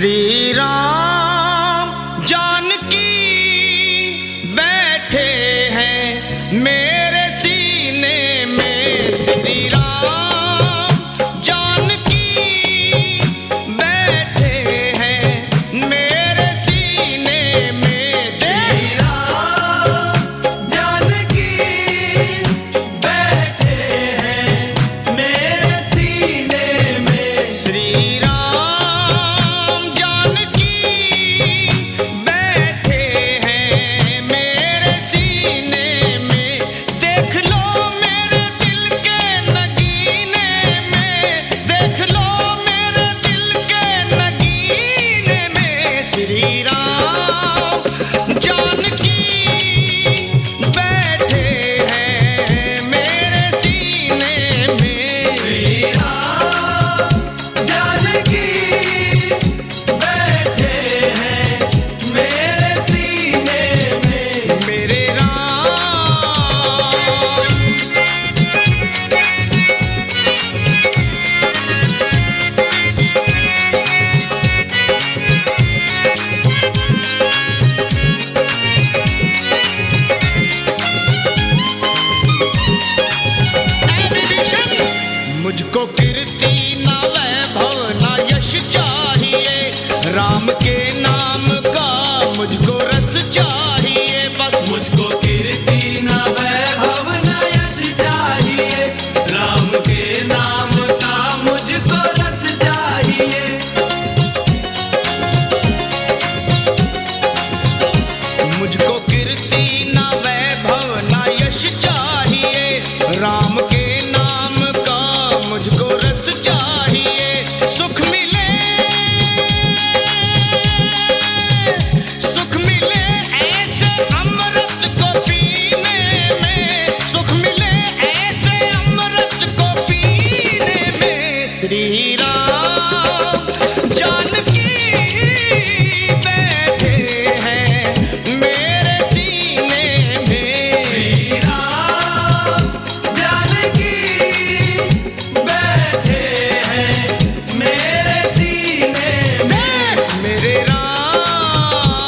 श्री राम जानकी बैठे हैं मेरे सीने में। श्री राम जानकी बैठे हैं मेरे सीने में। श्री राम जानकी बैठे हैं मेरे सीने में। श्री राम जानकी बैठे हैं मेरे सीने में। देख लो मेरे दिल के नगीने में, देख लो मेरे दिल के नगीने में। श्री राम जानकी बैठे हैं मेरे सीने में। श्री राम जानकी बैठे हैं मेरे सीने में। मेरे राम मुझको कीर्ति ना वैभव ना यश चाहिए, राम के नाम का मुझको रस चाहिए बस। मुझको कीर्ति ना वैभव ना यश चाहिए, राम के नाम का मुझको रस चाहिए। मुझको कीर्ति ना